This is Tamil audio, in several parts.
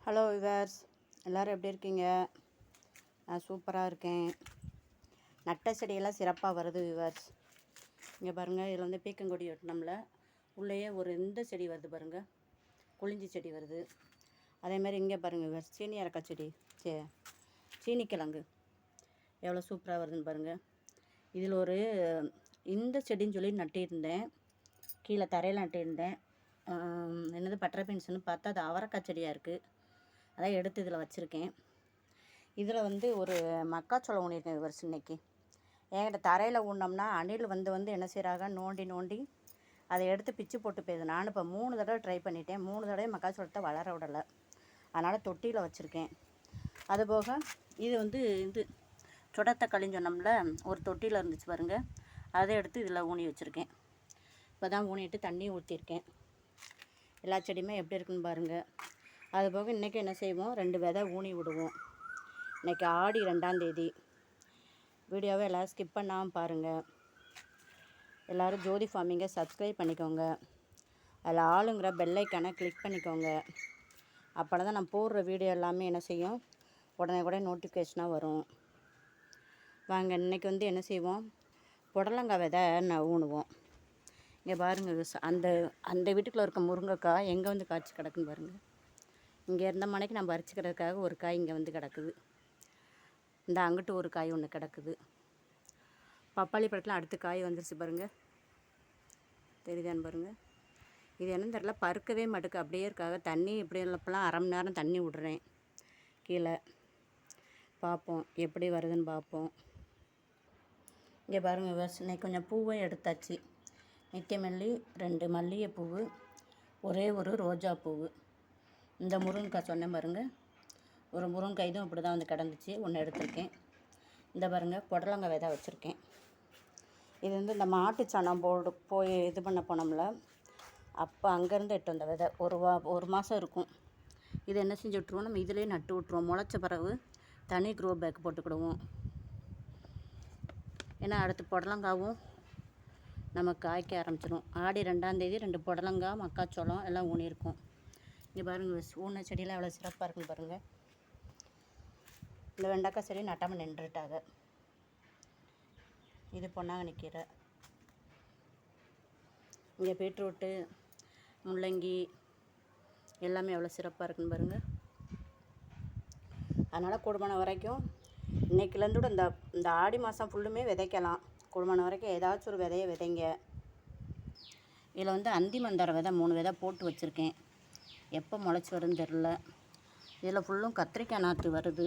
ஹலோ விவர்ஸ், எல்லோரும் எப்படி இருக்கீங்க? நான் சூப்பராக இருக்கேன். நட்ட செடியெல்லாம் சிறப்பாக வருது விவர்ஸ். இங்கே பாருங்கள், இதில் வந்து பீக்கங்கொடி வெட்டினோம்ல, உள்ளேயே ஒரு இந்த செடி வருது பாருங்கள், கொளிஞ்சி செடி வருது. அதேமாதிரி இங்கே பாருங்கள் விவர்ஸ், சீனி அரக்காய் செடி, சீனிக்கிழங்கு எவ்வளோ சூப்பராக வருதுன்னு பாருங்கள். இதில் ஒரு இந்த செடின்னு சொல்லி நட்டியிருந்தேன், கீழே தரையில் நட்டியிருந்தேன். என்னது பட்டரை பீன்ஸ்னு பார்த்தா அது அவரைக்காய் செடியாக இருக்குது. அதான் எடுத்து இதில் வச்சுருக்கேன். இதில் வந்து ஒரு மக்காச்சோளம் ஊனியிருக்கேன் விவர்ஸ். இன்னைக்கு என்கிட்ட தரையில் ஊனோம்னா அணில் வந்து என்ன செய்கிறாங்க, நோண்டி அதை எடுத்து பிச்சு போட்டு போயிடுது. நான் இப்போ 3 தடவை ட்ரை பண்ணிட்டேன். 3 தடவை மக்காச்சோளத்தை வளர விடலை. அதனால் தொட்டியில் வச்சுருக்கேன். அதுபோக இது வந்து சுடத்தக்காளின்னு சொன்னோம்ல, ஒரு தொட்டியில் இருந்துச்சு பாருங்கள், அதை எடுத்து இதில் ஊனி வச்சுருக்கேன். இப்போ தான் ஊனிட்டு தண்ணி ஊற்றிருக்கேன். எல்லா செடியுமே எப்படி இருக்குன்னு பாருங்கள். அதுபோக இன்றைக்கி என்ன செய்வோம், 2 விதை ஊனி விடுவோம். இன்றைக்கி ஆடி 2ஆம் தேதி. வீடியோவை எல்லோரும் ஸ்கிப் பண்ணாமல் பாருங்கள். எல்லோரும் ஜோதி ஃபார்மிங்கை சப்ஸ்கிரைப் பண்ணிக்கோங்க. அதில் ஆளுங்கிற பெல்லைக்கானை கிளிக் பண்ணிக்கோங்க. அப்போ தான் நான் போடுற வீடியோ எல்லாமே என்ன செய்யும், உடனே நோட்டிஃபிகேஷனாக வரும். வாங்க, இன்றைக்கி வந்து என்ன செய்வோம், புடலங்காய் விதை நான் ஊனுவோம். இங்கே பாருங்கள், அந்த வீட்டுக்குள்ளே இருக்க முருங்கைக்காய் எங்கே வந்து காய்ச்சி கிடக்குன்னு பாருங்கள். இங்கே இருந்த மணிக்கு நம்ம பறிச்சுக்கிறதுக்காக ஒரு காய் இங்கே வந்து கிடக்குது. இந்த அங்கிட்டு ஒரு காய் ஒன்று கிடக்குது. பப்பாளி பழத்தில் அடுத்த காய் வந்துருச்சு பாருங்கள், தெரியுதான்னு பாருங்கள். இது என்னன்னு தெரியல, பருக்கவே மாட்டுக்கு அப்படியே இருக்காக. தண்ணி இப்படி இல்லப்பெல்லாம் 1/2 மணி நேரம் தண்ணி விட்றேன் கீழே. பார்ப்போம் எப்படி வருதுன்னு பார்ப்போம். இங்கே பாருங்கள் விவசாயம், இன்னைக்கு கொஞ்சம் பூவை எடுத்தாச்சு. நித்திய மல்லி, 2 மல்லிகைப்பூவு, ஒரே ஒரு ரோஜா பூவு. இந்த முருங்கைக்காய் சொன்னேன் பாருங்கள், ஒரு முருங்கைக்காய் இதுவும் இப்படி தான் வந்து கிடந்துச்சு, ஒன்று எடுத்திருக்கேன். இந்த பாருங்கள், புடலங்காய் விதை வச்சுருக்கேன். இது வந்து இந்த மாட்டுச்சாணம் போய் இது பண்ண போனோம்ல, அப்போ அங்கேருந்து எட்டு வந்த விதை. ஒரு மாதம் இருக்கும். இது என்ன செஞ்சு விட்ருவோம், நம்ம இதிலே நட்டு விட்ருவோம். முளைச்ச பிறகு தனி க்ரோ பேக் போட்டுக்கிடுவோம். ஏன்னா அடுத்து புடலங்காவும் நம்ம காய்க்க ஆரம்பிச்சிடும். ஆடி 2ஆம் தேதி 2 புடலங்காய், மக்காச்சோளம் எல்லாம் ஊனியிருக்கும். இங்கே பாருங்கள், ஊன செடியெலாம் எவ்வளோ சிறப்பாக இருக்குன்னு பாருங்கள். இந்த வெண்டைக்காய் செடி நட்டாமல் நின்றுட்டாங்க. இது பொன்னாங்கண்ணி கீரை. இங்கே பீட்ரூட்டு, முள்ளங்கி எல்லாமே எவ்வளோ சிறப்பாக இருக்குன்னு பாருங்கள். அதனால் கூடுமான வரைக்கும் இன்றைக்கிலேருந்து கூட இந்த ஆடி மாதம் ஃபுல்லுமே விதைக்கலாம். கூடுமான வரைக்கும் ஏதாச்சும் ஒரு விதையை விதைங்க. இதில் வந்து அந்தி மந்தார விதை 3 விதை போட்டு வச்சுருக்கேன். எப்போ முளைச்சி வருதுன்னு தெரில. இதில் ஃபுல்லும் கத்திரிக்காய் நாற்று வருது.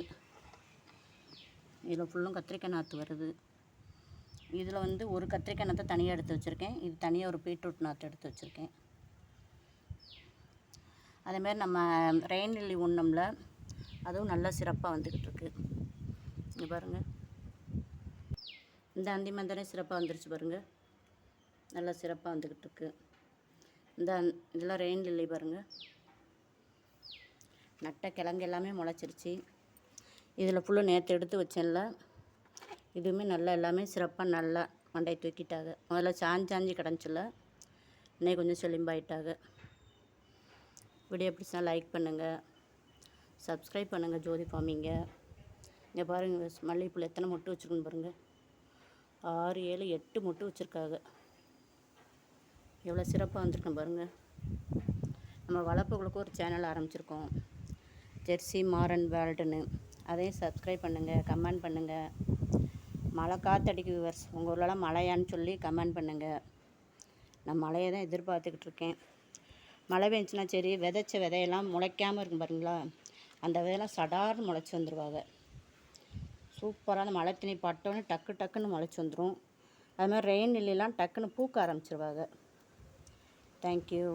இதில் வந்து ஒரு கத்திரிக்காய் நாற்றை தனியாக எடுத்து வச்சுருக்கேன். இது தனியாக ஒரு பீட்ரூட் நாற்று எடுத்து வச்சுருக்கேன். அதேமாதிரி நம்ம ரெயின் லில்லி ஒன்றும்ல, அதுவும் நல்லா சிறப்பாக வந்துக்கிட்டு இருக்கு. இங்கே பாருங்கள், இந்த அந்தி மந்தாரே சிறப்பாக வந்துருச்சு பாருங்கள், நல்லா சிறப்பாக வந்துக்கிட்டு இருக்கு. இதெல்லாம் ரெயின் லில்லி பாருங்கள், நட்ட கிழங்கு எல்லாமே முளைச்சிருச்சு. இதில் ஃபுல்லும் நேற்று எடுத்து வச்சேன்ல, இதுவுமே நல்லா எல்லாமே சிறப்பாக நல்லா மண்டையை தூக்கிட்டாங்க. முதல்ல சாஞ்சி கிடந்துச்சில்ல, இன்னைக்கு கொஞ்சம் செலிம்பாயிட்டாங்க. வீடியோ பிடிச்சா லைக் பண்ணுங்கள், சப்ஸ்கிரைப் பண்ணுங்கள் ஜோதி ஃபார்மிங்க. இங்கே பாருங்கள், மல்லிகைப்பூவில் எத்தனை மொட்டு வச்சுருக்குன்னு பாருங்கள். 6, 7, 8 மொட்டு வச்சுருக்காங்க. எவ்வளோ சிறப்பாக வந்திருக்கேன் பாருங்கள். நம்ம வளர்ப்புகளுக்கு ஒரு சேனல் ஆரம்பிச்சிருக்கோம், ஜெர்சி மாரன் வேர்ல்டுன்னு. அதையும் சப்ஸ்கிரைப் பண்ணுங்கள், கமெண்ட் பண்ணுங்கள். மழை காற்றடிக்கு விவர்ஸ், உங்கள் ஊர்லலாம் மழையான்னு சொல்லி கமெண்ட் பண்ணுங்கள். நான் மழையை தான் எதிர்பார்த்துக்கிட்டு இருக்கேன். மழை பெஞ்சுன்னா சரி, விதைச்ச விதையெல்லாம் முளைக்காமல் இருக்கும் பாருங்களா, அந்த விதையெல்லாம் சடார்னு முளைச்சி வந்துடுவாங்க. சூப்பரான மழை தண்ணி பட்டோன்னு டக்குன்னு முளைச்சி வந்துடும். அது மாதிரி ரெயின் லில்லிலாம் டக்குன்னு பூக்க ஆரம்பிச்சிருவாங்க. தேங்க்யூ.